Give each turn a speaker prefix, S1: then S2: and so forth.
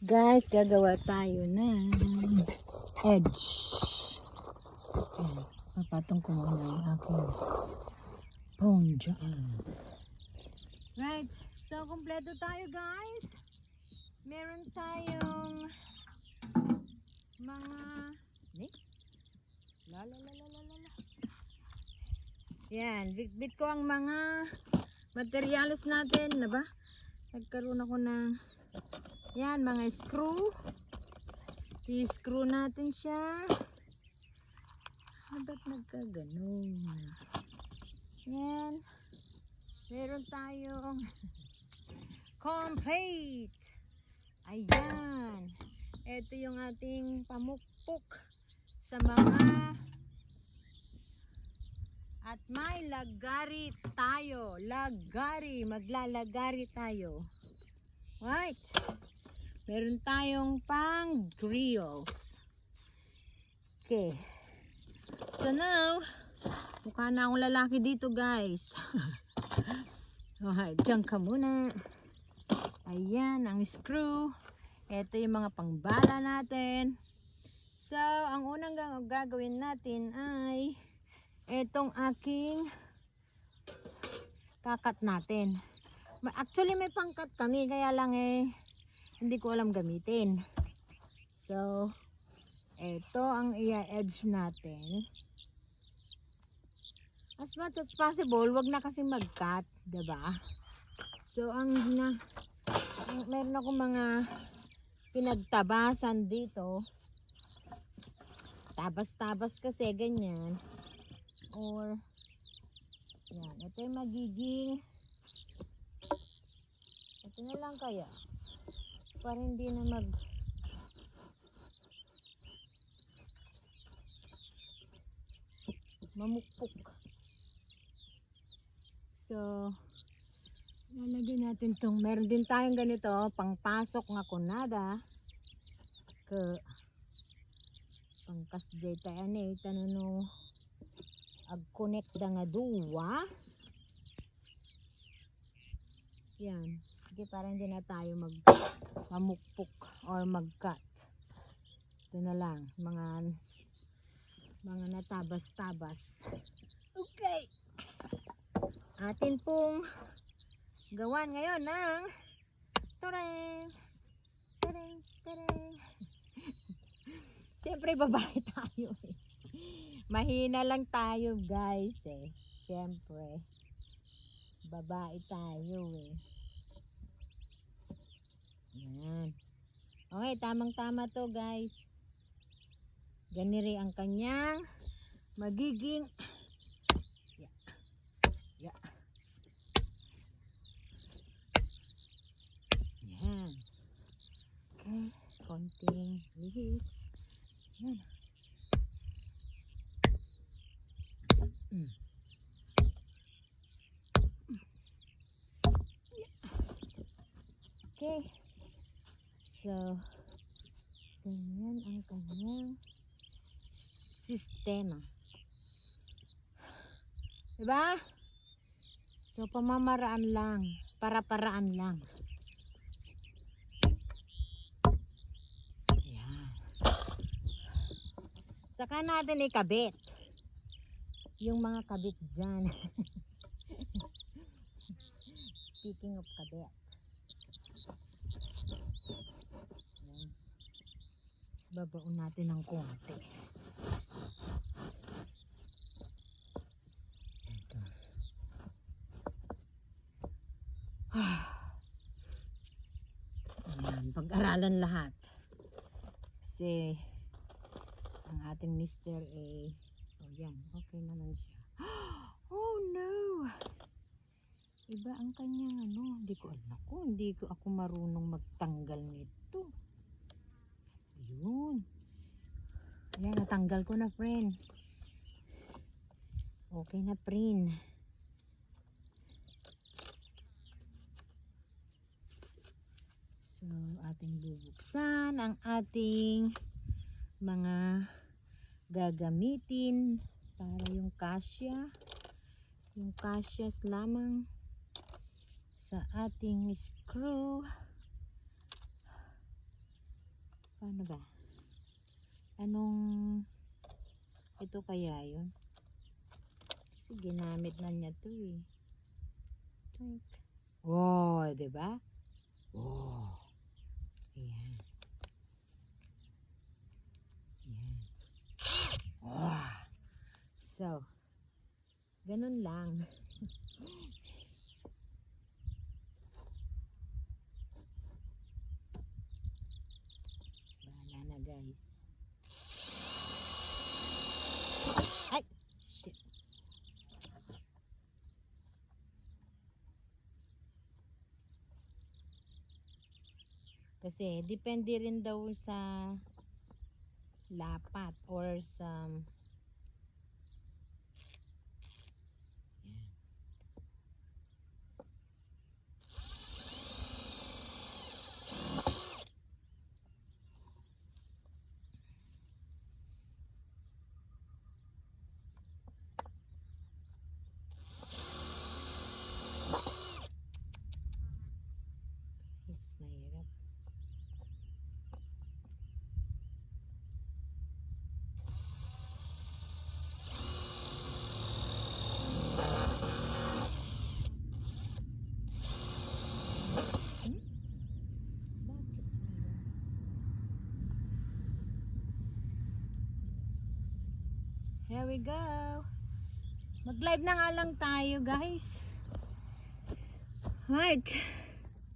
S1: Guys, gagawa tayo ng edge. Ayan, papatong ko muna yung aking phone dyan. Right, so kompleto tayo guys. Meron tayong mga yan, bit ko ang mga materials natin na ba? Nagkaroon ako ng yan, mga screw. I-screw natin siya. Ba't nagkaganon? Yan. Meron tayong complete. Ayan. Ito yung ating pamukpok sa mga at may lagari tayo. Lagari. Maglalagari tayo. Right. Meron tayong pang grill. Okay. So now, mukha na akong lalaki dito guys. Okay, dyan ka muna. Ayan, ang screw. Ito yung mga pangbala natin. So, ang unang gagawin natin ay itong aking kakat natin. Actually, may pangkat kami. Kaya lang hindi ko alam gamitin. So, ito ang i-edge natin. As much as possible, wag na kasi mag-cut, diba? So, meron ako mga pinagtabasan dito. Tabas-tabas kasi, ganyan. Or, yan. Ito yung magiging, ito na lang kaya. Para hindi na mamukpok. So, lalagyan natin itong, meron din tayong ganito, pangpasok nga kunada. Pangkasjay tayo tanong ag-connect da nga duwa. Yan. Sige, para hindi na tayo mamukpok or mag-cut. Ito na lang, mga natabas-tabas. Okay. Atin pong gawan ngayon ng tareng, tareng, tareng. Siyempre babae tayo mahina lang tayo guys siyempre babae tayo yan. Okay, tamang tama to guys. Ganiri ang kanyang magiging yan. Okay, konting lihis. Yan. Okay. So, ganyan ang kanyang sistema. Diba? So, pamamaraan lang. Para-paraan lang. Ayan. Saka natin ikabit. Yung mga kabit dyan. Speaking of kabit. Ayan. Babaon natin ng konti. Ayan, pag-aralan lahat. Kasi ang ating Mr. A, oh yan, okay naman siya. Oh no! Iba ang kanyang hindi ko alam ko, hindi ko ako marunong magtanggal nito. Ayun. Ayan, natanggal ko na friend. Okay na friend. So, ating bubuksan ang ating mga gagamitin para yung kasyas lamang sa ating screw. Paano ba? Anong ito kaya yun? Kasi ginamit na niya to eh. Twink. Oh, diba? Oh. Ayan. Ayan. Oh. So, ganun lang. Bahala na guys. Ay! Kasi depende rin daw sa lapat or sa is mahirap. Hmm? Bakit ayaw? Here we go. Mag-live na nga lang tayo guys. Right.